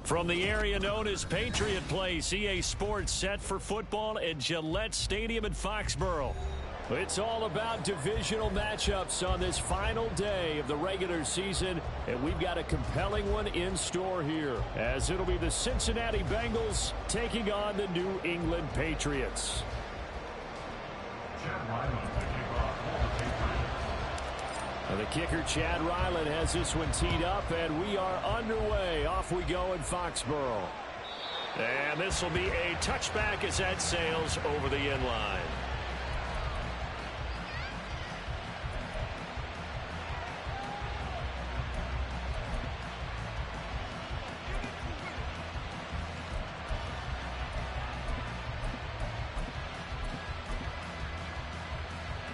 From the area known as Patriot Place, EA Sports set for football at Gillette Stadium in Foxborough. It's all about divisional matchups on this final day of the regular season, and we've got a compelling one in store here, as it'll be the Cincinnati Bengals taking on the New England Patriots. And the kicker, Chad Ryland, has this one teed up, and we are underway. Off we go in Foxborough. And this will be a touchback as that sails over the end line.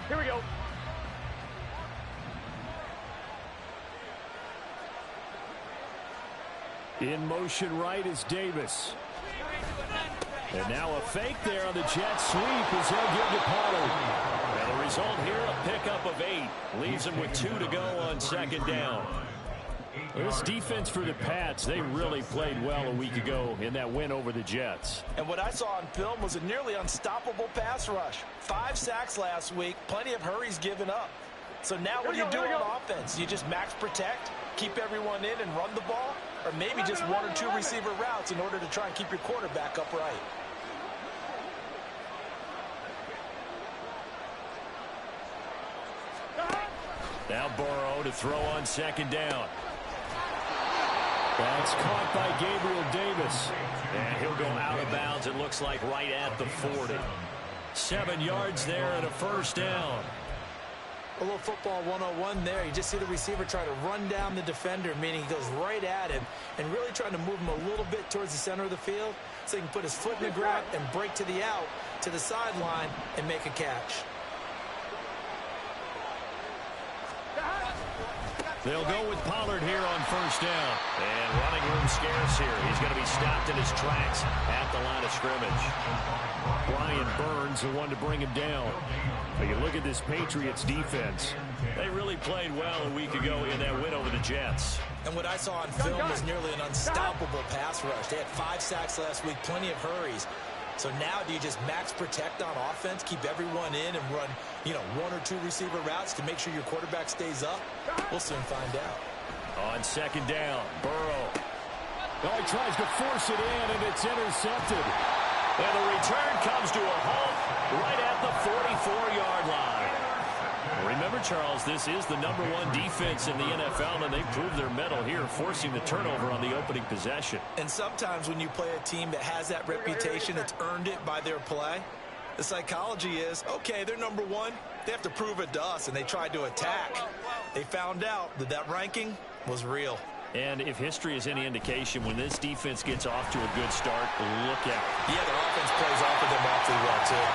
Here we go. In motion right is Davis. And now a fake there on the jet sweep as he'll give to Pollard. And the result here, a pickup of 8. Leaves him with 2 to go on second down. This defense for the Pats, they really played well a week ago in that win over the Jets. And what I saw on film was a nearly unstoppable pass rush. 5 sacks last week, plenty of hurries given up. So now what do you do on offense? You just max protect, keep everyone in and run the ball? Or maybe just 1 or 2 receiver routes in order to try and keep your quarterback upright. Now Burrow to throw on second down. That's caught by Gabriel Davis. And he'll go out of bounds, it looks like, right at the 40. 7 yards there and a first down. A little football 101 there. You just see the receiver try to run down the defender, meaning he goes right at him and really trying to move him a little bit towards the center of the field so he can put his foot in the ground and break to the out, to the sideline, and make a catch. They'll go with Pollard here on first down. And running room scarce here. He's going to be stopped in his tracks at the line of scrimmage. Brian Burns, the one to bring him down. But you look at this Patriots defense. They really played well a week ago in that win over the Jets. And what I saw on film was nearly an unstoppable pass rush. They had 5 sacks last week, plenty of hurries. So now do you just max protect on offense, keep everyone in and run, 1 or 2 receiver routes to make sure your quarterback stays up? We'll soon find out. On second down, Burrow. Oh, he tries to force it in, and it's intercepted. And the return comes to a halt right at the 44-yard line. Remember, Charles, this is the #1 defense in the NFL, and they proved their mettle here, forcing the turnover on the opening possession. And sometimes when you play a team that has that reputation, it's earned it by their play. The psychology is, okay, they're #1. They have to prove it to us, and they tried to attack. They found out that that ranking was real. And if history is any indication, when this defense gets off to a good start, look out. Yeah, their offense plays off of them awfully well, too.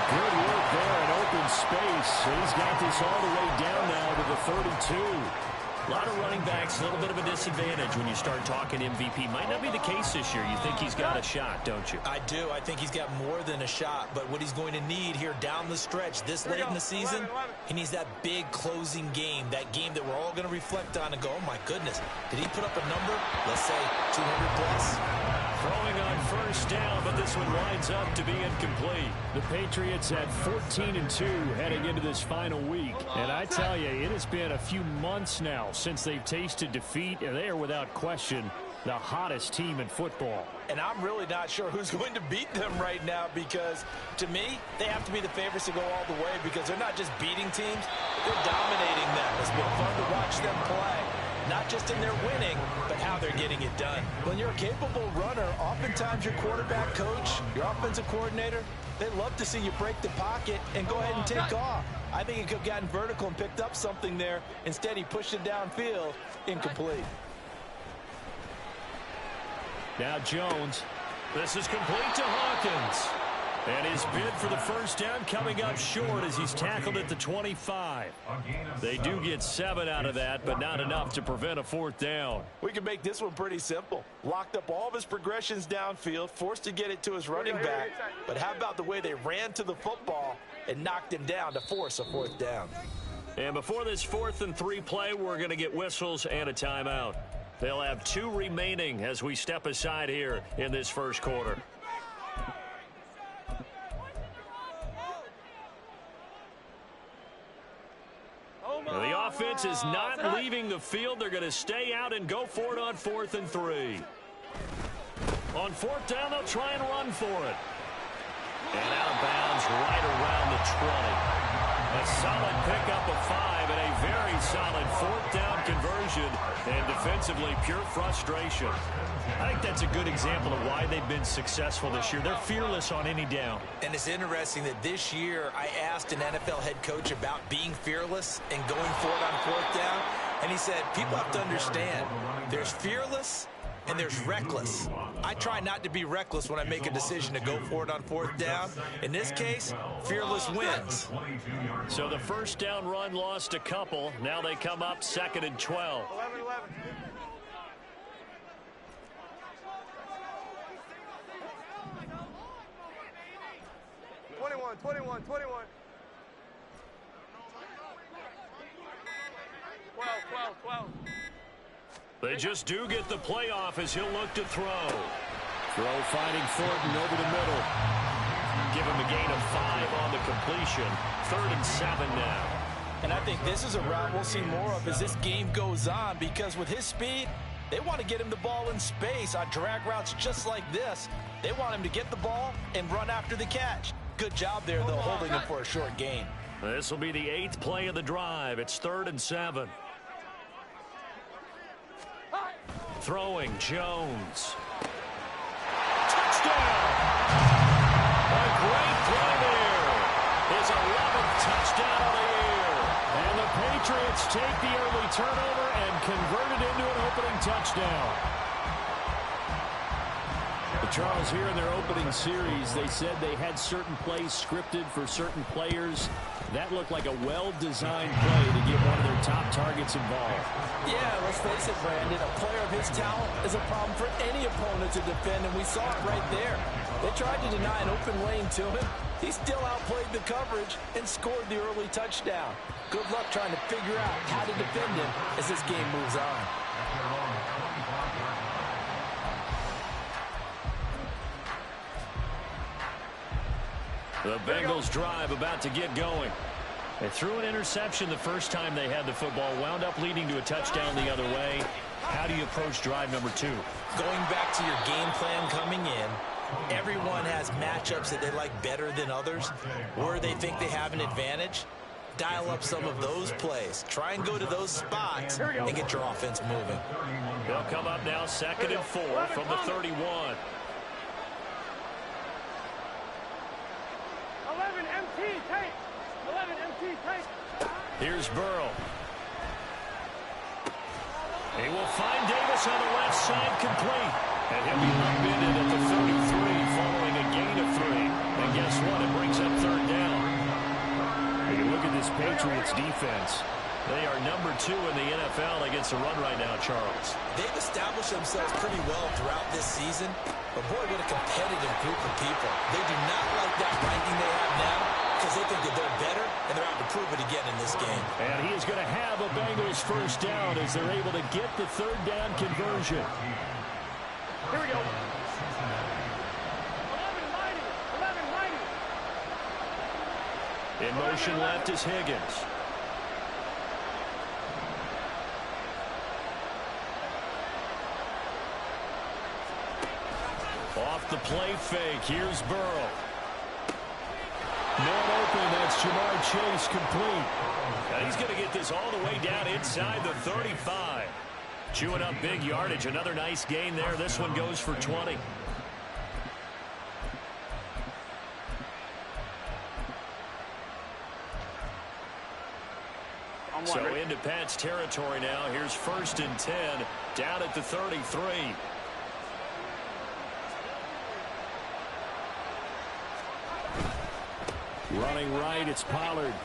Good work there in open space. He's got this all the way down now to the 32. A lot of running backs, a little bit of a disadvantage when you start talking MVP. Might not be the case this year. You think he's got a shot, don't you? I do. I think he's got more than a shot. But what he's going to need here down the stretch this late in the season, he needs that big closing game, that game that we're all going to reflect on and go, oh, my goodness, did he put up a number, let's say 200 plus? Throwing on first down, but this one winds up to be incomplete. The Patriots at 14-2 heading into this final week. And I tell you, it has been a few months now since they've tasted defeat, and they are without question the hottest team in football. And I'm really not sure who's going to beat them right now, because to me, they have to be the favorites to go all the way, because they're not just beating teams, they're dominating them. It's been fun to watch them play. Not just in their winning, but how they're getting it done. When you're a capable runner, oftentimes your quarterback coach, your offensive coordinator, they love to see you break the pocket and go ahead and take off. I think he could have gotten vertical and picked up something there. Instead, he pushed it downfield, incomplete. Now Jones. This is complete to Hawkins. And his bid for the first down coming up short as he's tackled at the 25. They do get 7 out of that, but not enough to prevent a 4th down. We can make this one pretty simple. Locked up all of his progressions downfield, forced to get it to his running back. But how about the way they ran to the football and knocked him down to force a 4th down? And before this 4th and 3 play, we're going to get whistles and a timeout. They'll have 2 remaining as we step aside here in this first quarter. The offense is not leaving the field. They're going to stay out and go for it on 4th and 3. On 4th down, they'll try and run for it. And out of bounds right around the 20. A solid pickup of 5 and a very solid 4th down conversion. And defensively, pure frustration. I think that's a good example of why they've been successful this year. They're fearless on any down. And it's interesting that this year I asked an NFL head coach about being fearless and going for it on 4th down. And he said, people have to understand, there's fearless and there's reckless. I try not to be reckless when I make a decision to go for it on 4th down. In this case, fearless wins. So the first down run lost a couple. Now they come up 2nd and 12. 11. 21. 12. They just do get the playoff as he'll look to throw. Throw finding Thornton over the middle. Give him a gain of 5 on the completion. 3rd and 7 now. And I think this is a route we'll see more of as this game goes on, because with his speed, they want to get him the ball in space on drag routes just like this. They want him to get the ball and run after the catch. Good job there, though, holding him for a short gain. This will be the 8th play of the drive. It's 3rd and 7. Throwing Jones. Touchdown! A great throw there. His 11th touchdown of the year. And the Patriots take the early turnover and convert it into an opening touchdown. Charles, here in their opening series, they said they had certain plays scripted for certain players. That looked like a well-designed play to get one of their top targets involved. Yeah, let's face it, Brandon. A player of his talent is a problem for any opponent to defend, and we saw it right there. They tried to deny an open lane to him. He still outplayed the coverage and scored the early touchdown. Good luck trying to figure out how to defend him as this game moves on. The Bengals drive about to get going. They threw an interception the first time they had the football, wound up leading to a touchdown the other way. How do you approach drive number 2? Going back to your game plan coming in, everyone has matchups that they like better than others, where they think they have an advantage. Dial up some of those plays. Try and go to those spots and get your offense moving. They'll come up now 2nd and 4 from the 31. 11 MT tape. Here's Burrow. He will find Davis on the left side, complete. And he'll be upended at the 33 following a gain of 3. And guess what? It brings up 3rd down. When you look at this Patriots defense, they are number 2 in the NFL against the run right now, Charles. They've established themselves pretty well throughout this season. But boy, what a competitive group of people. They do not like that ranking they have now, because they think that they're better, and they're out to prove it again in this game. And he is going to have a Bengals first down as they're able to get the 3rd down conversion. Here we go. 11 mighty. In motion left is Higgins. Off the play fake, here's Burrow. Man open, that's Jamar Chase, complete. And he's going to get this all the way down inside the 35. Chewing up big yardage, another nice gain there. This one goes for 20. So into Pat's territory now. Here's 1st and 10, down at the 33. Running right, it's Pollard.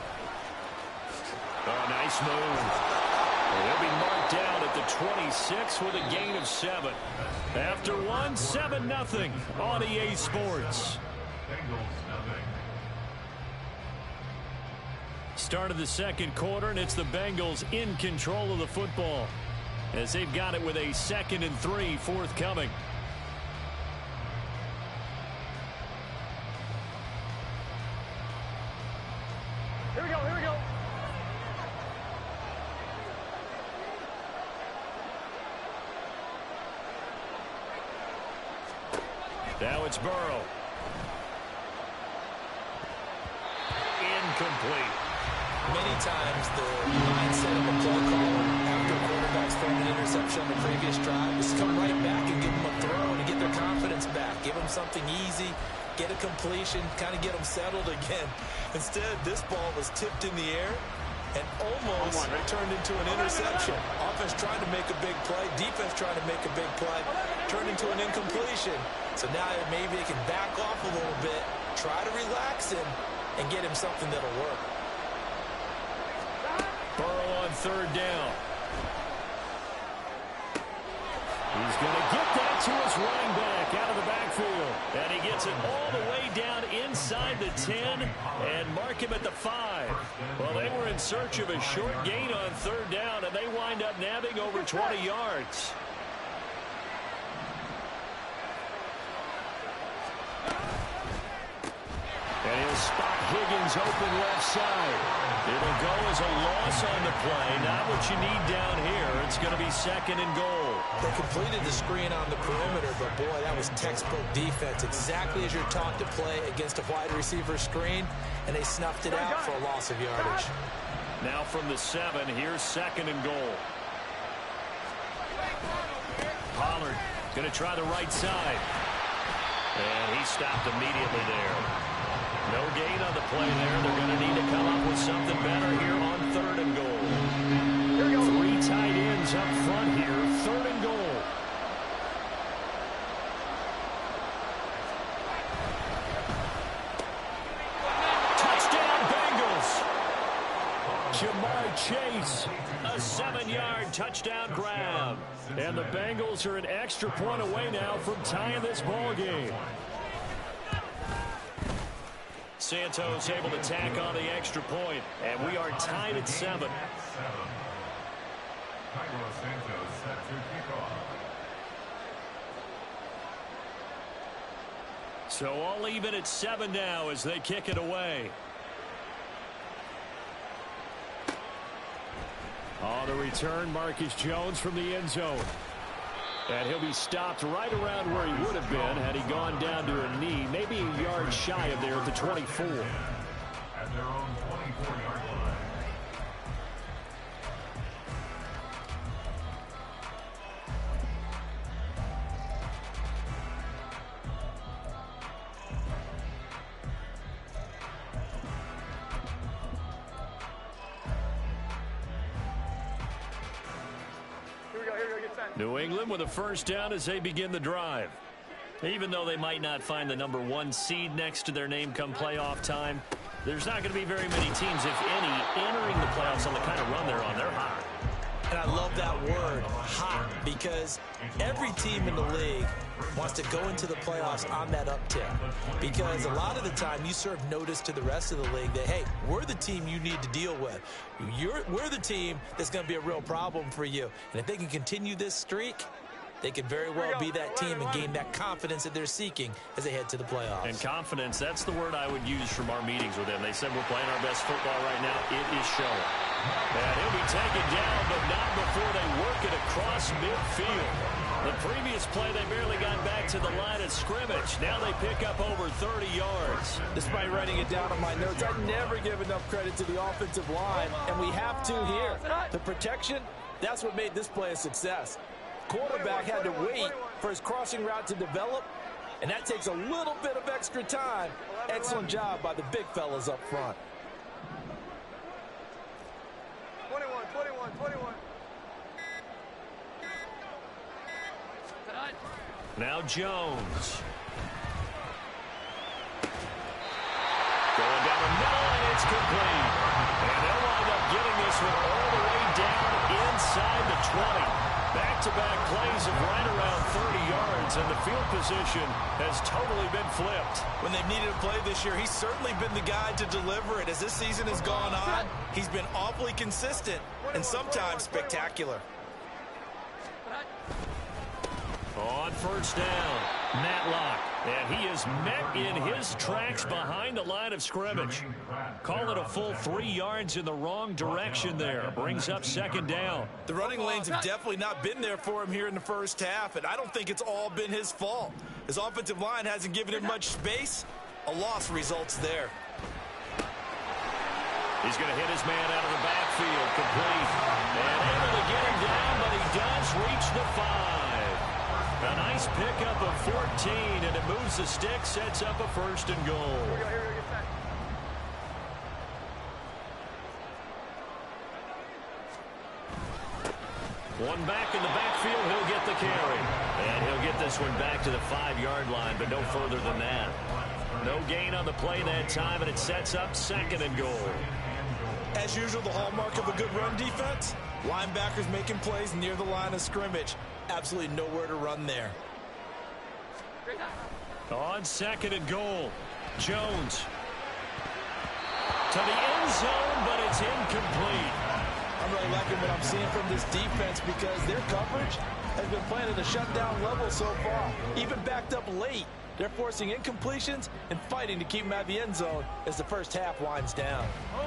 Oh, nice move. And he'll be marked down at the 26 with a gain of 7. After 1, 7-0 on EA Sports. Start of the second quarter, and it's the Bengals in control of the football. as they've got it with a 2nd and 3 forthcoming. Here we go, here we go. Now it's Burrow. Incomplete. Many times the mindset of a play caller after a quarterback's thrown an interception on the previous drive is to come right back and give them a throw and get their confidence back. Give them something easy, get a completion, kind of get them settled again. Instead, this ball was tipped in the air and almost turned into an interception. Offense trying to make a big play, defense trying to make a big play, turned into an incompletion. So now maybe they can back off a little bit, try to relax him, and get him something that'll work. Burrow on 3rd down. He's going to get that to his running back out of the backfield. And he gets it all the way down inside the 10 and mark him at the 5. Well, they were in search of a short gain on 3rd down, and they wind up nabbing over 20 yards. And he'll spot Higgins open left side. It'll go as a loss on the play. Not what you need down here. It's going to be 2nd and goal. They completed the screen on the perimeter, but boy, that was textbook defense. Exactly as you're taught to play against a wide receiver screen, and they snuffed it out for a loss of yardage. Now from the 7, here's 2nd and goal. Pollard going to try the right side. And he stopped immediately there. No gain on the play there. They're going to need to come up with something better here on 3rd and goal. 3 tight ends up front here. 3rd and goal. Touchdown Bengals. Jamar Chase, a 7-yard touchdown grab. And the Bengals are an extra point away now from tying this ball game. Santos able to tack on the extra point, and we are tied at 7. So all even at 7 now as they kick it away. On the return, Marcus Jones from the end zone. And he'll be stopped right around where he would have been had he gone down to a knee, maybe a yard shy of there at the 24. At their own 24-yard line. New England with a 1st down as they begin the drive. Even though they might not find the number 1 seed next to their name come playoff time, there's not going to be very many teams, if any, entering the playoffs on the kind of run they're on. They're hot. And I love that word, hot, because every team in the league wants to go into the playoffs on that uptick. Because a lot of the time you serve notice to the rest of the league that, hey, we're the team you need to deal with. We're the team that's going to be a real problem for you. And if they can continue this streak, they could very well be that team and gain that confidence that they're seeking as they head to the playoffs. And confidence, that's the word I would use from our meetings with them. They said we're playing our best football right now. It is showing. And he'll be taken down, but not before they work it across midfield. The previous play, they barely got back to the line of scrimmage. Now they pick up over 30 yards. Despite writing it down on my notes, I never give enough credit to the offensive line, and we have to here. The protection, that's what made this play a success. Quarterback had to wait for his crossing route to develop, and that takes a little bit of extra time. Excellent job by the big fellas up front. 21. Now Jones. Going down the middle, and it's complete. And they'll wind up getting this one all the way down inside the 20. Back-to-back plays of right around 30 yards, and the field position has totally been flipped. When they've needed a play this year, he's certainly been the guy to deliver it. As this season has gone on, he's been awfully consistent and sometimes spectacular. On first down, Matlock. And he is met in his tracks behind the line of scrimmage. Call it a full 3 yards in the wrong direction there. Brings up second down. The running lanes have definitely not been there for him here in the first half, and I don't think it's all been his fault. His offensive line hasn't given him much space. A loss results there. He's going to hit his man out of the backfield, complete. And able to get him down, but he does reach the 5. A nice pickup of 14, and it moves the stick, sets up a first and goal. One back in the backfield, he'll get the carry. And he'll get this one back to the 5-yard line, but no further than that. No gain on the play that time, and it sets up second and goal. As usual, the hallmark of a good run defense, linebackers making plays near the line of scrimmage. Absolutely nowhere to run there. On second and goal, Jones. To the end zone, but it's incomplete. I'm really liking what I'm seeing from this defense because their coverage has been playing at a shutdown level so far. Even backed up late, they're forcing incompletions and fighting to keep them out of the end zone as the first half winds down.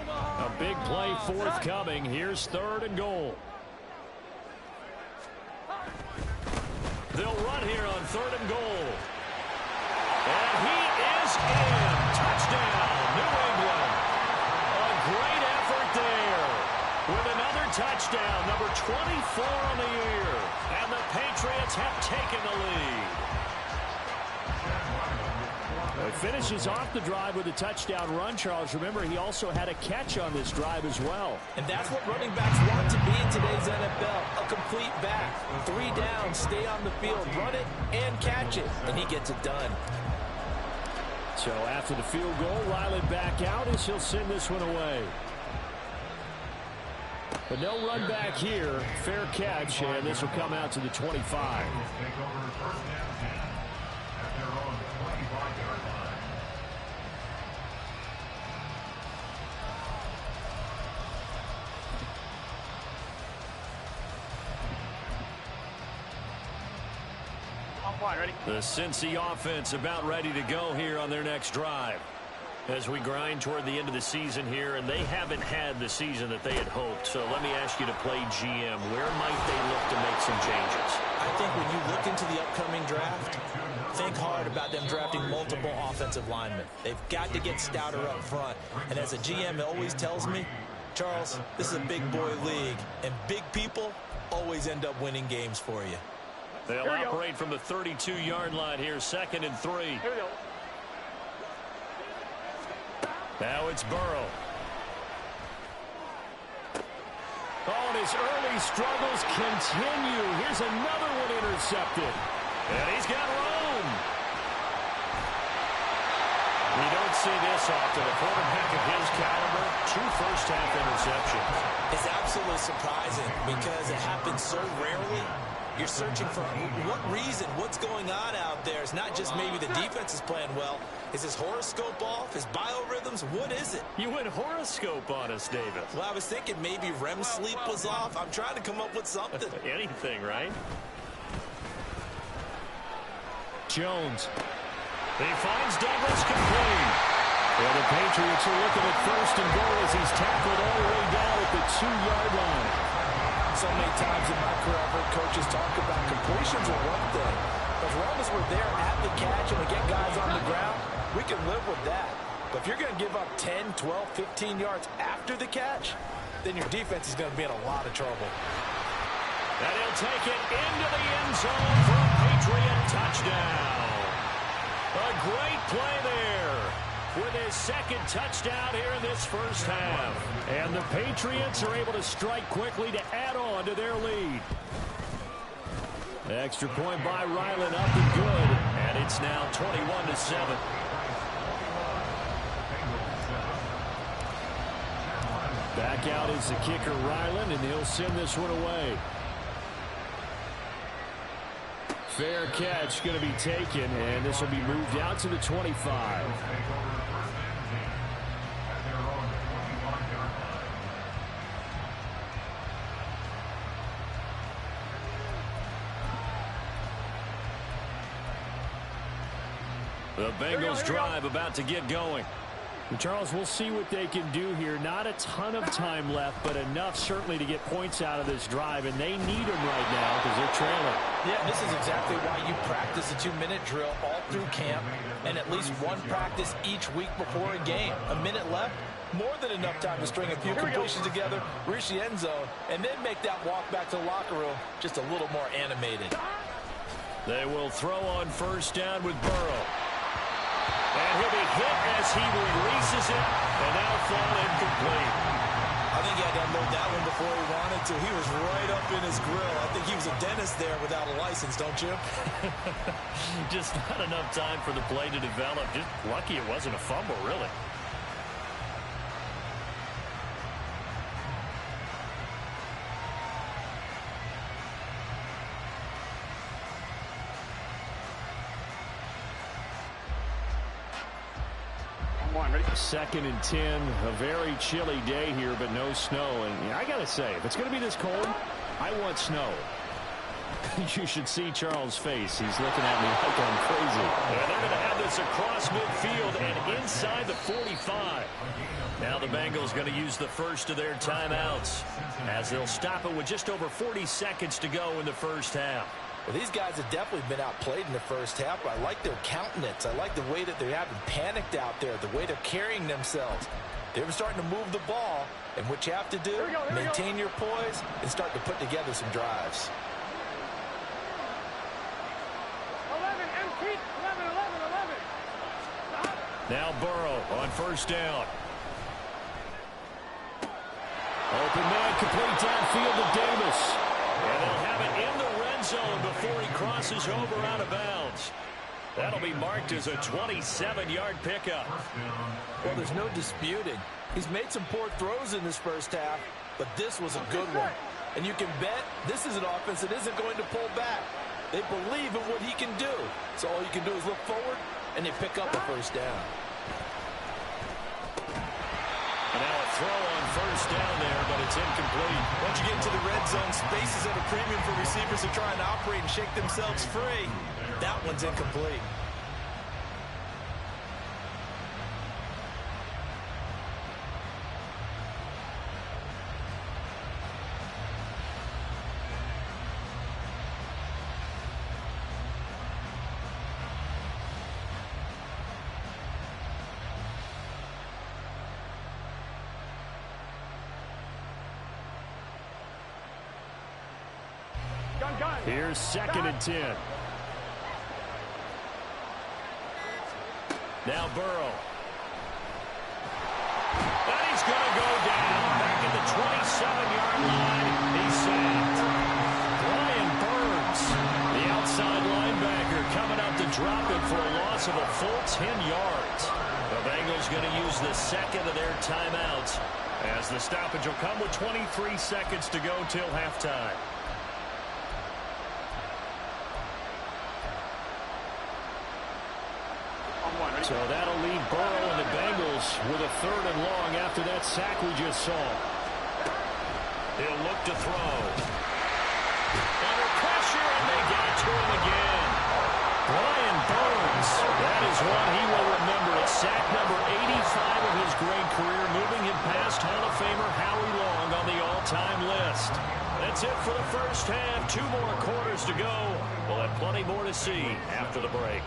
A big play forthcoming. Here's third and goal. They'll run here on third and goal. And he is in. Touchdown, New England. A great effort there. With another touchdown, number 24 on the year. And the Patriots have taken the lead. He finishes off the drive with a touchdown run, Charles. Remember, he also had a catch on this drive as well. And that's what running backs want to be in today's NFL. A complete back. 3 down, stay on the field, run it, and catch it. And he gets it done. So after the field goal, Ryland back out as he'll send this one away. But no run back here. Fair catch, and this will come out to the 25. Ready? The Cincy offense about ready to go here on their next drive. As we grind toward the end of the season here, and they haven't had the season that they had hoped. So let me ask you to play GM. Where might they look to make some changes? I think when you look into the upcoming draft, think hard about them drafting multiple offensive linemen. They've got to get stouter up front. And as a GM, it always tells me, Charles, this is a big boy league, and big people always end up winning games for you. They'll operate from the 32-yard line here, second and 3. Here we go. Now it's Burrow. Oh, and his early struggles continue. Here's another one intercepted. And he's got room. We don't see this often. A quarterback of his caliber, 2 first-half interceptions. It's absolutely surprising because it happens so rarely. You're searching for what reason, what's going on out there. It's not just maybe the defense is playing well. Is his horoscope off? His biorhythms? What is it? You went horoscope on us, David. Well, I was thinking maybe REM sleep was off. I'm trying to come up with something. Anything, right? Jones. He finds Douglas complete. Well, the Patriots are looking at first and goal as he's tackled all the way down at the 2-yard line. So many times in my career, I've heard coaches talk about completions are one thing. As long as we're there at the catch and we get guys on the ground, we can live with that. But if you're going to give up 10, 12, 15 yards after the catch, then your defense is going to be in a lot of trouble. And he'll take it into the end zone for a Patriot touchdown. A great play there with his second touchdown here in this first half. And the Patriots are able to strike quickly to add on to their lead. Extra point by Ryland up and good. And it's now 21-7. Back out is the kicker, Ryland, and he'll send this one away. Fair catch going to be taken, and this will be moved out to the 25. The Bengals drive about to get going. And Charles, we'll see what they can do here. Not a ton of time left, but enough certainly to get points out of this drive, and they need them right now because they're trailing. Yeah, this is exactly why you practice a 2-minute drill all through camp and at least one practice each week before a game. A minute left, more than enough time to string a few completions together, reach the end zone, and then make that walk back to the locker room just a little more animated. They will throw on first down with Burrow. And he'll be hit as he releases it, and now fall incomplete. I think he had to unload that one before he wanted to. He was right up in his grill. I think he was a dentist there without a license, don't you? Just not enough time for the play to develop. Just lucky it wasn't a fumble, really. Second and 10, a very chilly day here, but no snow. And I got to say, if it's going to be this cold, I want snow. You should see Charles' face. He's looking at me like I'm crazy. And they're going to have this across midfield and inside the 45. Now the Bengals going to use the first of their timeouts as they'll stop it with just over 40 seconds to go in the first half. Well, these guys have definitely been outplayed in the first half, but I like their countenance. I like the way that they're having panicked out there, the way they're carrying themselves. They're starting to move the ball, and what you have to do, maintain your poise and start to put together some drives. 11, empty, 11. Now Burrow on first down. Open man, complete downfield to Davis. And they'll have it in the red zone before he crosses over out of bounds. That'll be marked as a 27-yard pickup. Well, there's no disputing. He's made some poor throws in this first half, but this was a good one. And you can bet this is an offense that isn't going to pull back. They believe in what he can do. So all you can do is look forward, and they pick up a first down. And now a throw on first down there, but it's incomplete. Once you get into the red zone, space is at a premium for receivers who are trying to operate and shake themselves free. That one's incomplete. Here's second and 10. Now Burrow. And he's going to go down back at the 27-yard line. He's sacked. Brian Burns, the outside linebacker, coming up to drop it for a loss of a full 10 yards. The Bengals going to use the second of their timeouts as the stoppage will come with 23 seconds to go till halftime. So that'll leave Burrow and the Bengals with a third and long after that sack we just saw. He'll look to throw. Under pressure, and they got to him again. Brian Burns, that is one he will remember. It's sack number 85 of his great career, moving him past Hall of Famer Howie Long on the all-time list. That's it for the first half. 2 more quarters to go. We'll have plenty more to see after the break.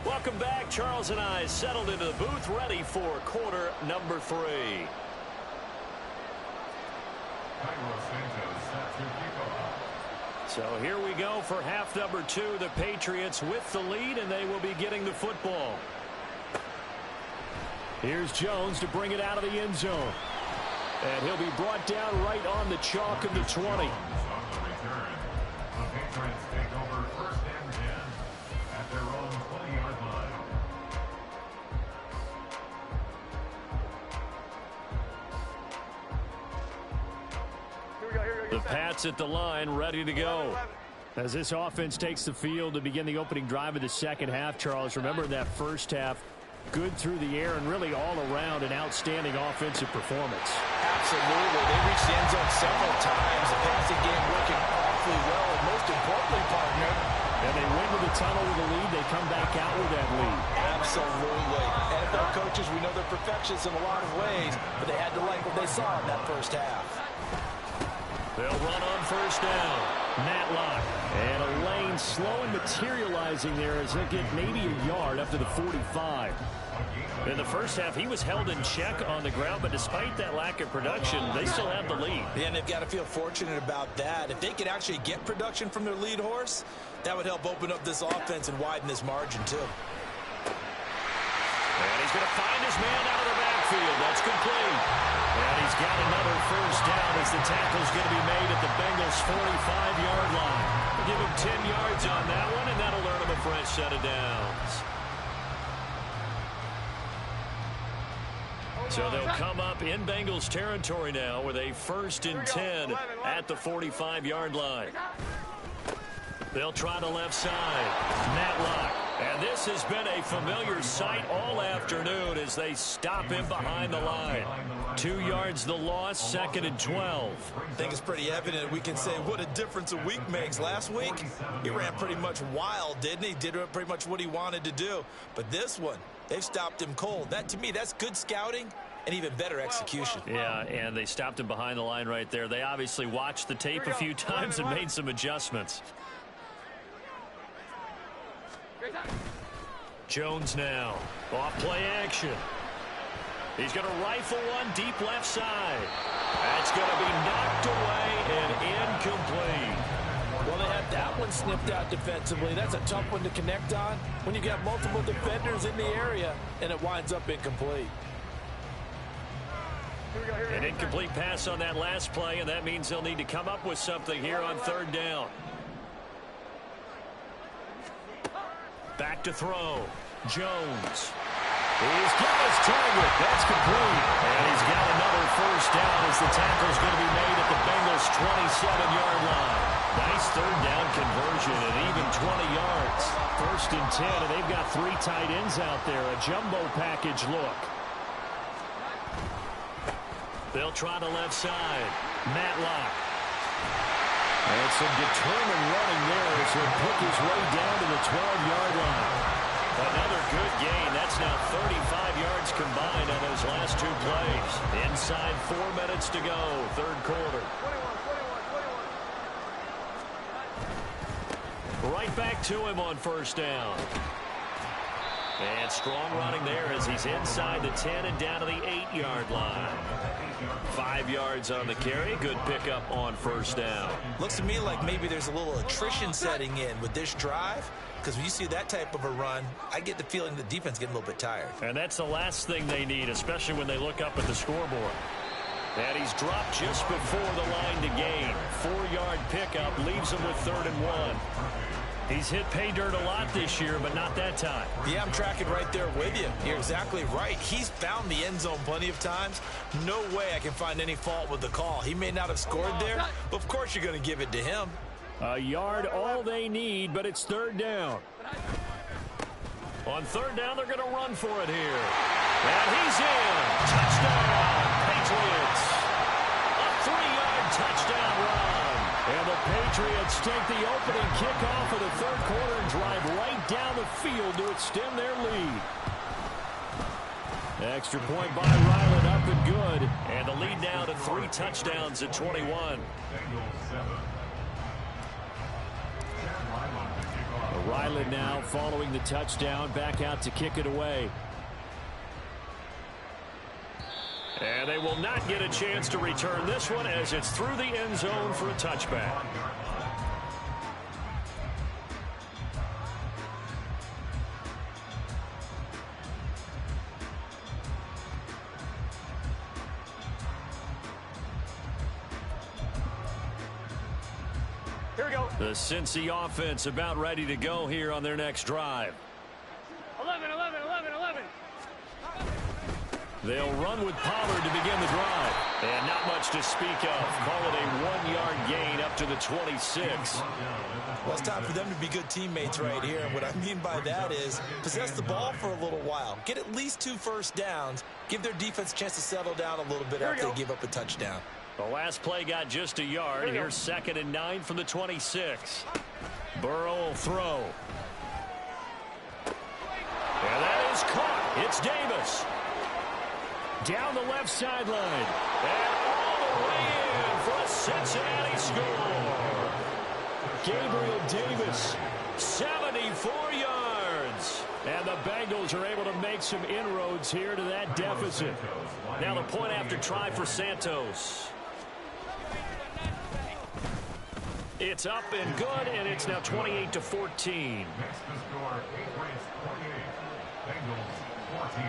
Welcome back. Charles and I settled into the booth, ready for quarter number 3. So here we go for half number 2. The Patriots with the lead, and they will be getting the football. Here's Jones to bring it out of the end zone. And he'll be brought down right on the chalk of the 20. The Pats at the line, ready to go. As this offense takes the field to begin the opening drive of the second half, Charles, remember that first half, good through the air and really all around an outstanding offensive performance. Absolutely. They reached the end zone several times. The passing game working awfully well, and most importantly, partner, and they went to the tunnel with a lead. They come back out with that lead. Absolutely. NFL coaches, we know they're perfectionists in a lot of ways, but they had to like what they saw in that first half. They'll run on first down. Matlock. And a lane slow and materializing there as they get maybe a yard up to the 45. In the first half, he was held in check on the ground, but despite that lack of production, they still have the lead. Yeah, and they've got to feel fortunate about that. If they could actually get production from their lead horse, that would help open up this offense and widen this margin, too. And he's going to find his man out of the backfield. That's complete. And he's got another first down as the tackle's going to be made at the Bengals' 45-yard line. We'll give him 10 yards on that one, and that'll earn him a fresh set of downs. So they'll come up in Bengals territory now with a 1st and 10 at the 45-yard line. They'll try the left side. Matlock. And this has been a familiar sight all afternoon as they stop him behind the line. 2 yards the loss, 2nd and 12. I think it's pretty evident we can say what a difference a week makes. Last week, he ran pretty much wild, didn't he? Did pretty much what he wanted to do. But this one, they've stopped him cold. That, to me, that's good scouting and even better execution. Yeah, and they stopped him behind the line right there. They obviously watched the tape a few times and made some adjustments. Jones now. Off play action. He's going to rifle one deep left side. That's going to be knocked away and incomplete. Well, they had that one snipped out defensively. That's a tough one to connect on when you got multiple defenders in the area, and it winds up incomplete. An incomplete pass on that last play, and that means they'll need to come up with something here on 3rd down. Back to throw. Jones. He's got his target. That's complete. And he's got another first down as the tackle's going to be made at the Bengals' 27-yard line. Nice 3rd down conversion and even 20 yards. 1st and 10, and they've got 3 tight ends out there. A jumbo package look. They'll try the left side. Matlock. And some determined running there as he'll pick his way down to the 12-yard line. Another good gain. That's now 35 yards combined on those last 2 plays. Inside 4 minutes to go, 3rd quarter. Right back to him on first down. And strong running there as he's inside the 10 and down to the 8-yard line. 5 yards on the carry. Good pickup on first down. Looks to me like maybe there's a little attrition setting in with this drive, because when you see that type of a run, I get the feeling the defense getting a little bit tired. And that's the last thing they need, especially when they look up at the scoreboard. And he's dropped just before the line to gain. 4-yard pickup leaves him with 3rd and 1. He's hit pay dirt a lot this year, but not that time. Yeah, I'm tracking right there with you. You're exactly right. He's found the end zone plenty of times. No way I can find any fault with the call. He may not have scored there, but of course you're going to give it to him. A yard all they need, but it's 3rd down. On 3rd down, they're going to run for it here. And he's in. Touchdown, Patriots. A 3-yard touchdown run. And the Patriots take the opening kickoff of the 3rd quarter and drive right down the field to extend their lead. Extra point by Ryland, up and good. And the lead now to 3 touchdowns at 21. Ryland now following the touchdown, back out to kick it away. And they will not get a chance to return this one as it's through the end zone for a touchback. Here we go. The Cincy offense about ready to go here on their next drive. 11, 11, 11, 11. They'll run with Pollard to begin the drive. And not much to speak of. Call it a 1-yard gain up to the 26. Well, it's time for them to be good teammates right here. And what I mean by that is possess the ball for a little while. Get at least 2 first downs. Give their defense a chance to settle down a little bit after they give up a touchdown. The last play got just a yard. Here's 2nd and 9 from the 26. Burrow will throw. And that is caught. It's Davis. Down the left sideline. And all the way in for a Cincinnati score. Gabriel Davis, 74 yards. And the Bengals are able to make some inroads here to that deficit. Now the point after try for Santos. It's up and good, and it's now 28-14. Next to score, 8 points, 28. Bengals, 14.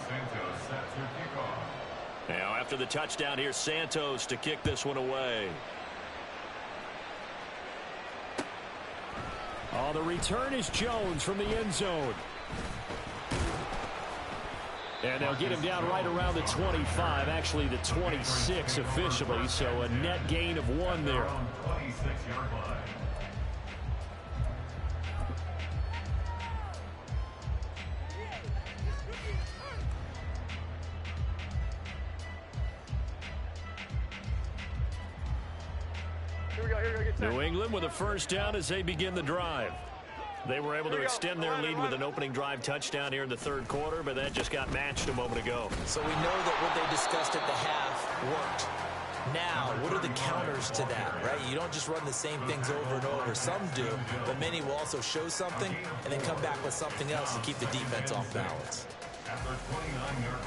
Santos set to kick off. Now after the touchdown, here's Santos to kick this one away. Oh, the return is Jones from the end zone. And they'll get him down right around the 25, actually the 26 officially, so a net gain of 1 there. 26-yard line. New England with a first down as they begin the drive. They were able to extend their lead with an opening drive touchdown here in the 3rd quarter, but that just got matched a moment ago. So we know that what they discussed at the half worked. Now, what are the counters to that, right? You don't just run the same things over and over. Some do, but many will also show something and then come back with something else to keep the defense off balance. At the 29-yard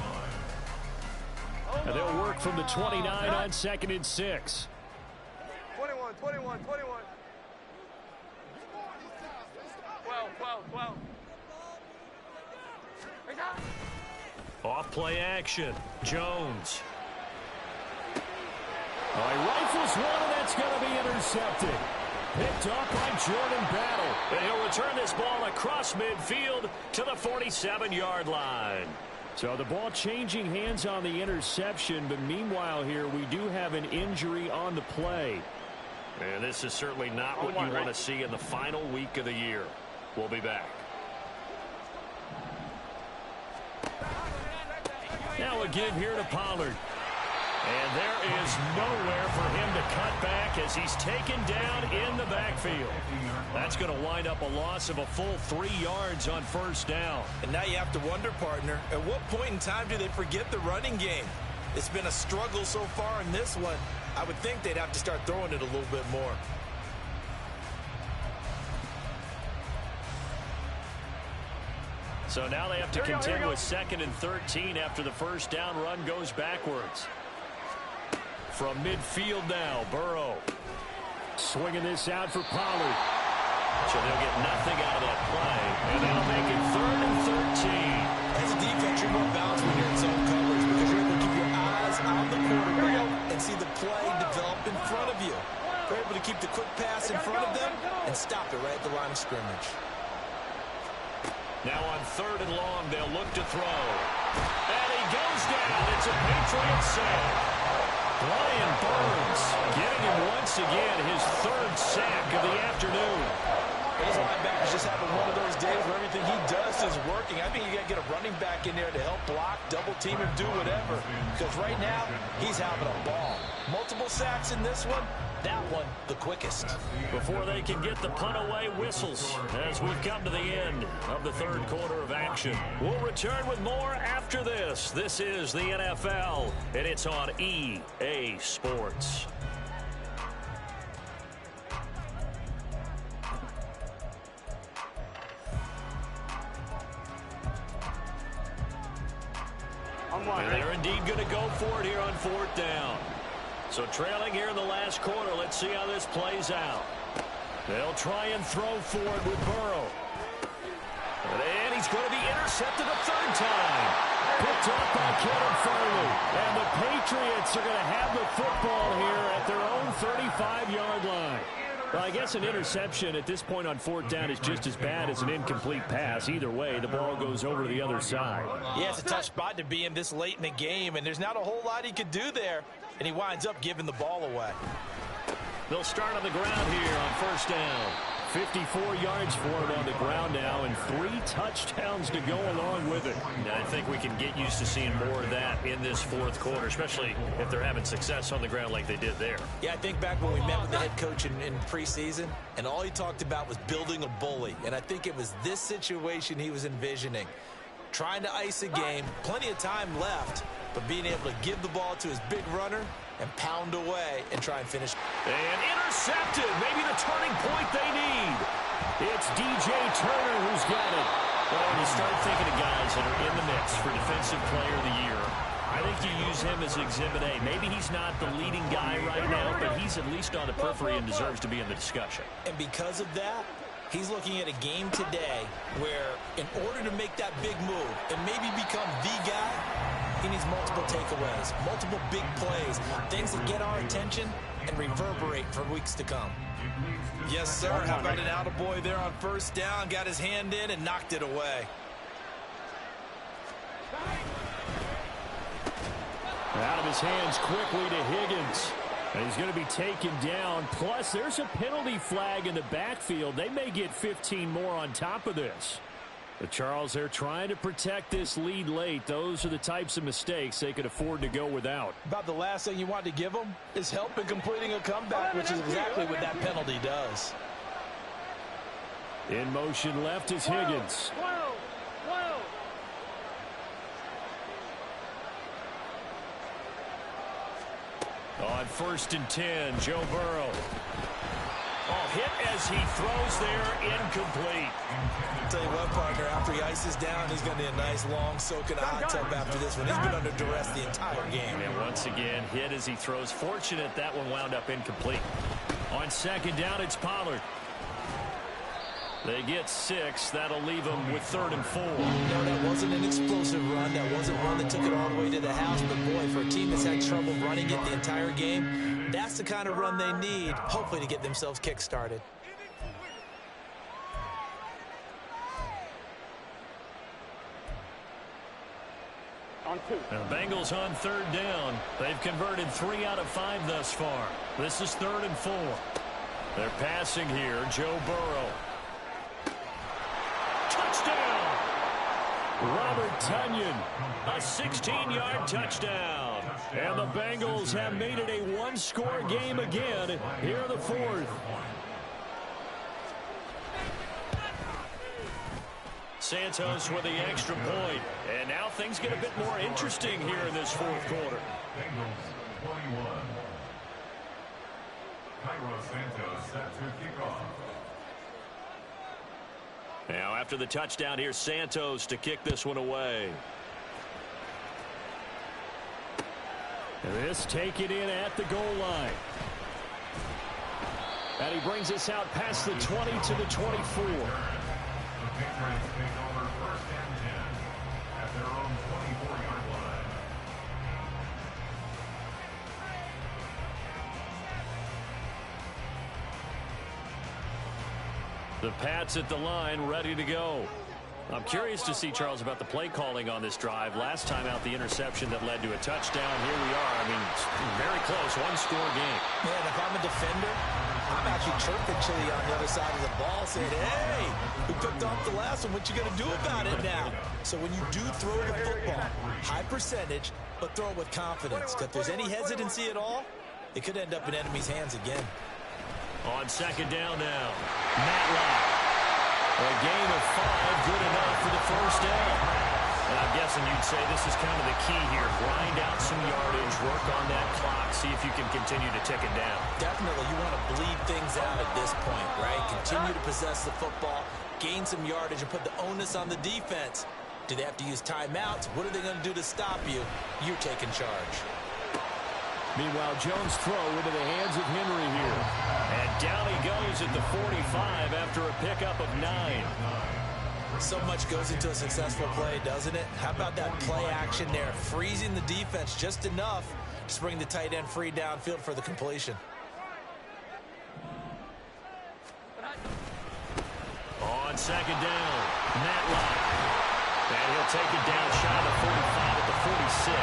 line. And they'll work from the 29 on 2nd and 6. 21. 12. Off play action. Jones. Oh, he rifles one, and that's going to be intercepted. Picked up by Jordan Battle. And he'll return this ball across midfield to the 47-yard line. So the ball changing hands on the interception, but meanwhile here we do have an injury on the play. And this is certainly not what you want to see in the final week of the year. We'll be back. Now a give here to Pollard. And there is nowhere for him to cut back as he's taken down in the backfield. That's going to wind up a loss of a full 3 yards on first down. And now you have to wonder, partner, at what point in time do they forget the running game? It's been a struggle so far in this one. I would think they'd have to start throwing it a little bit more. So now they have to contend with 2nd and 13 after the first down run goes backwards. From midfield now, Burrow. Swinging this out for Pollard. So they'll get nothing out of that play. And they'll make it 3rd and 13. As a defense, you're more balanced when you're in zone coverage because you're able to keep your eyes on the quarterback and see the play develop in front of you. You're able to keep the quick pass in front of them and stop it right at the line of scrimmage. Now on 3rd and long, they'll look to throw. And he goes down. It's a Patriot save. Brian Burns getting him once again his 3rd sack of the afternoon. These linebackers just having one of those days where everything he does is working. I think you got to get a running back in there to help block, double team him, do whatever. Because right now, he's having a ball. Multiple sacks in this one. That one, the quickest. Before they can get the punt away, whistles as we've come to the end of the 3rd quarter of action. We'll return with more after this. This is the NFL, and it's on EA Sports. And they're indeed going to go for it here on 4th down. So trailing here in the last quarter, let's see how this plays out. They'll try and throw for it with Burrow. And he's going to be intercepted a 3rd time. picked up by Kevin Farley. And the Patriots are going to have the football here at their own 35-yard line. Well, I guess an interception at this point on fourth down is just as bad as an incomplete pass. Either way, the ball goes over to the other side. Yeah, it's a tough spot to be in this late in the game, and there's not a whole lot he could do there, and he winds up giving the ball away. They'll start on the ground here on first down. 54 yards for him on the ground now, and 3 touchdowns to go along with it. And I think we can get used to seeing more of that in this fourth quarter, especially if they're having success on the ground like they did there. Yeah, I think back when we met with the head coach in preseason, and all he talked about was building a bully. And I think it was this situation he was envisioning. Trying to ice a game, plenty of time left, but being able to give the ball to his big runner and pound away and try and finish. And intercepted. Maybe the turning point they need. It's DJ Turner who's got it. Well, when you start thinking of guys that are in the mix for Defensive Player of the Year, I think you use him as Exhibit A. Maybe he's not the leading guy right now, but he's at least on the periphery and deserves to be in the discussion. And because of that, he's looking at a game today where in order to make that big move and maybe become the guy, he needs multiple takeaways, multiple big plays, things that get our attention and reverberate for weeks to come. Yes, sir. How about an attaboy there on first down? Got his hand in and knocked it away. Out of his hands quickly to Higgins. And he's going to be taken down. Plus, there's a penalty flag in the backfield. They may get 15 more on top of this. But Charles, they're trying to protect this lead late. Those are the types of mistakes they could afford to go without. About the last thing you want to give them is help in completing a comeback, which is exactly what that penalty does. In motion left is Higgins. On 1st and 10, Joe Burrow. Oh, hit as he throws there, incomplete. I'll tell you what, partner, after he ices down, he's going to need a nice, long soak in a hot tub after this one. He's been under duress the entire game. And once again, hit as he throws. Fortunate that one wound up incomplete. On 2nd down, it's Pollard. They get 6. That'll leave them with 3rd and 4. No, that wasn't an explosive run. That wasn't one that took it all the way to the house. But, boy, for a team that's had trouble running it the entire game, that's the kind of run they need, hopefully, to get themselves kick-started. The Bengals on 3rd down. They've converted 3 out of 5 thus far. This is 3rd and 4. They're passing here. Joe Burrow. Touchdown! Robert Tonyan, a 16-yard touchdown. And the Bengals have made it a one-score game again here in the 4th. Santos with the extra point. And now things get a bit more interesting here in this 4th quarter. Bengals 21. Cairo Santos set to kick off. Now after the touchdown, here's Santos to kick this one away. And this taken in at the goal line. And he brings us out past the 20 to the 24. The Patriots take over 1st and 10 at their own 24-yard line. The Pats at the line, ready to go. I'm curious to see, Charles, about the play calling on this drive. Last time out, the interception that led to a touchdown. Here we are. I mean, very close, one-score game. Man, if I'm a defender, I'm actually chirping Chili on the other side of the ball saying, hey, we picked off the last one. What you going to do about it now? So when you do throw the football, high percentage, but throw it with confidence. If there's any hesitancy at all, it could end up in enemy's hands again. On 2nd down now, Matlock. A gain of 5, good enough for the 1st down. And I'm guessing you'd say this is kind of the key here. Grind out some yardage, work on that clock, see if you can continue to tick it down. Definitely, you want to bleed things out at this point, right? Continue to possess the football, gain some yardage, and put the onus on the defense. Do they have to use timeouts? What are they going to do to stop you? You're taking charge. Meanwhile, Jones' throw into the hands of Henry here. And down he goes at the 45 after a pickup of 9. So much goes into a successful play, doesn't it? How about that play action there, freezing the defense just enough to bring the tight end free downfield for the completion. On second down, Matlock. And he'll take it down shy of the 45 at the 46.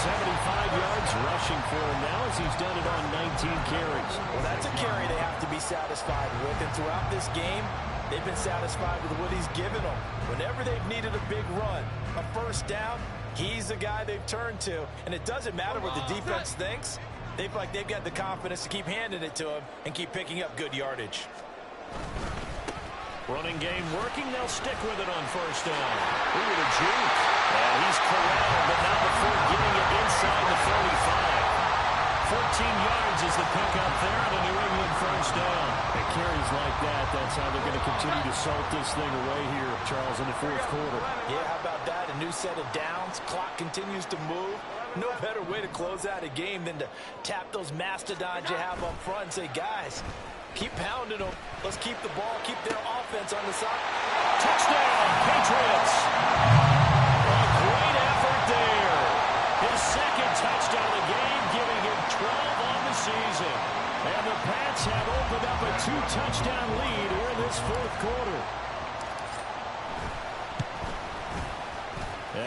75 yards rushing for him now as he's done it on 19 carries. Well, that's a carry they have to be satisfied with. And throughout this game, they've been satisfied with what he's given them. Whenever they've needed a big run, a first down, he's the guy they've turned to. And it doesn't matter what the defense thinks. They've got the confidence to keep handing it to him and keep picking up good yardage. Running game working. They'll stick with it on first down. Look at the juke. And he's corralled, but now before getting it inside the 45. 14 yards is the pickup there on a New England first down. And carries like that, that's how they're going to continue to salt this thing away here, Charles, in the fourth quarter. Yeah, how about that? A new set of downs. Clock continues to move. No better way to close out a game than to tap those mastodons you have up front and say, guys, keep pounding them. Let's keep the ball, keep their offense on the side. Touchdown, Patriots. A great effort there. His second touchdown of the game, giving him 12 on the season. And the Pats have opened up a 2-touchdown lead here in this fourth quarter.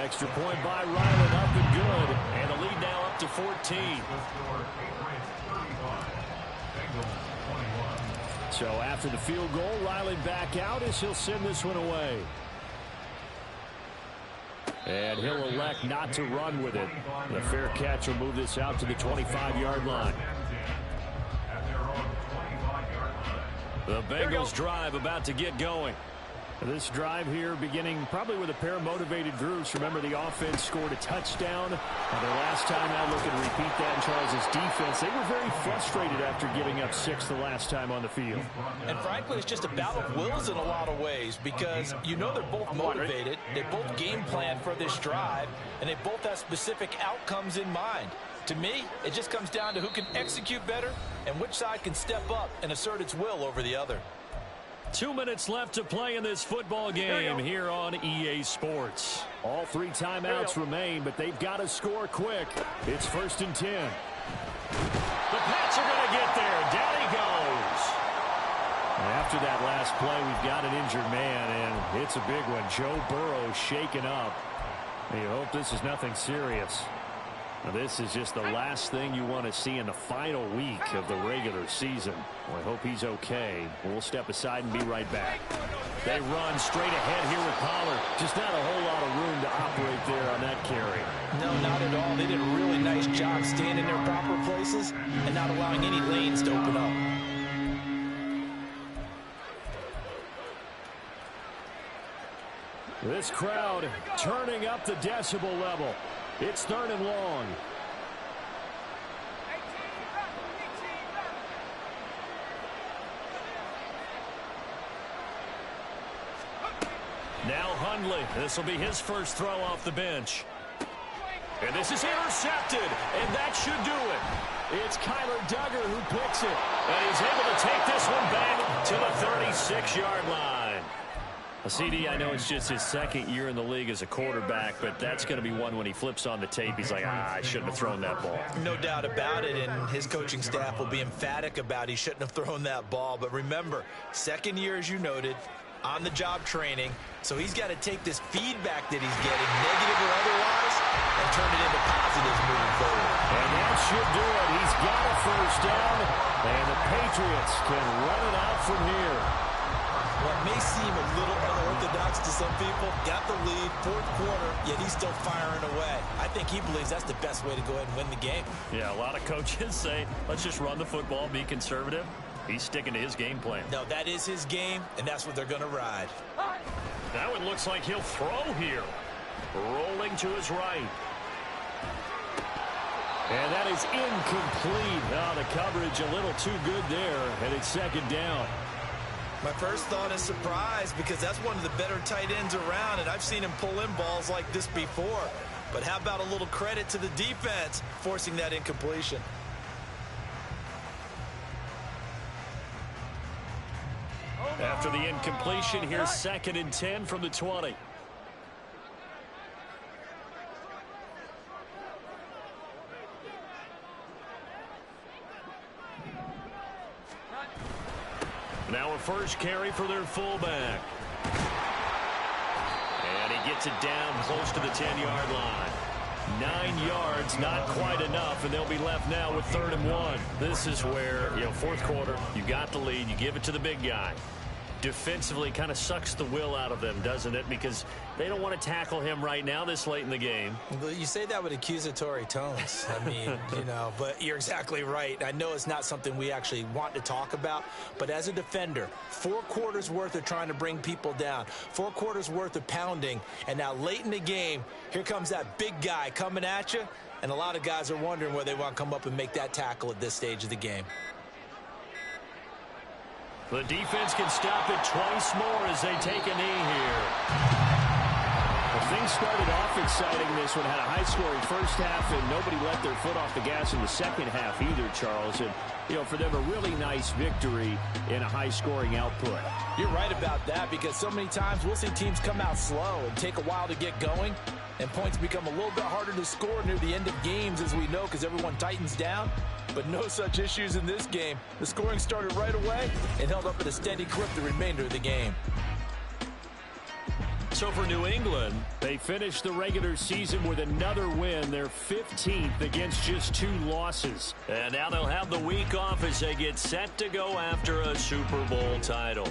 Extra point by Ryland, up and good. And the lead now up to 14. So after the field goal, Riley back out as he'll send this one away. And he'll elect not to run with it. The fair catch will move this out to the 25-yard line. The Bengals drive about to get going. This drive here beginning probably with a pair of motivated groups. Remember, the offense scored a touchdown. And their last time out, looking to repeat that in Charles's defense. They were very frustrated after giving up 6 the last time on the field. And frankly, it's just a battle of wills in a lot of ways because you know they're both motivated. They both game plan for this drive, and they both have specific outcomes in mind. To me, it just comes down to who can execute better and which side can step up and assert its will over the other. 2 minutes left to play in this football game here on EA Sports. All 3 timeouts remain, but they've got to score quick. It's 1st and 10. The Pats are going to get there. Down he goes. After that last play, we've got an injured man, and it's a big one. Joe Burrow shaken up. You hope this is nothing serious. Now, this is just the last thing you want to see in the final week of the regular season. Well, I hope he's okay. We'll step aside and be right back. They run straight ahead here with Pollard. Just not a whole lot of room to operate there on that carry. No, not at all. They did a really nice job staying in their proper places and not allowing any lanes to open up. This crowd turning up the decibel level. It's 3rd and long. Now Hundley. This will be his first throw off the bench. And this is intercepted, and that should do it. It's Kyler Duggar who picks it, and he's able to take this one back to the 36-yard line. CD, I know it's just his 2nd year in the league as a quarterback, but that's going to be one when he flips on the tape. He's like, I shouldn't have thrown that ball. No doubt about it, and his coaching staff will be emphatic about he shouldn't have thrown that ball. But remember, 2nd year, as you noted, on-the-job training, so he's got to take this feedback that he's getting, negative or otherwise, and turn it into positives moving forward. And that should do it. He's got a first down, and the Patriots can run it out from here. What may seem a little unorthodox to some people, got the lead, 4th quarter, yet he's still firing away. I think he believes that's the best way to go ahead and win the game. Yeah, a lot of coaches say, let's just run the football, be conservative. He's sticking to his game plan. No, that is his game, and that's what they're going to ride. Now it looks like he'll throw here. Rolling to his right. And that is incomplete. Now the coverage a little too good there, and it's 2nd down. My first thought is surprise because that's one of the better tight ends around, and I've seen him pull in balls like this before. But how about a little credit to the defense forcing that incompletion? After the incompletion, here's 2nd and 10 from the 20. Now a first carry for their fullback. And he gets it down close to the 10-yard line. 9 yards, not quite enough, and they'll be left now with 3rd and 1. This is where, fourth quarter, you got the lead, you give it to the big guy. Defensively kind of sucks the will out of them, doesn't it? Because they don't want to tackle him right now this late in the game. Well, you say that with accusatory tones. I mean, but you're exactly right. I know it's not something we actually want to talk about, but as a defender, 4 quarters worth of trying to bring people down, 4 quarters worth of pounding, and now late in the game, here comes that big guy coming at you, and a lot of guys are wondering where they want to come up and make that tackle at this stage of the game. The defense can stop it twice more as they take a knee here. Well, things started off exciting. This one had a high-scoring first half, and nobody let their foot off the gas in the second half either, Charles. And, for them, a really nice victory in a high-scoring output. You're right about that, because so many times we'll see teams come out slow and take a while to get going, and points become a little bit harder to score near the end of games, as we know, because everyone tightens down. But no such issues in this game. The scoring started right away and held up at a steady clip the remainder of the game. So for New England, they finished the regular season with another win. They're 15th against just 2 losses. And now they'll have the week off as they get set to go after a Super Bowl title.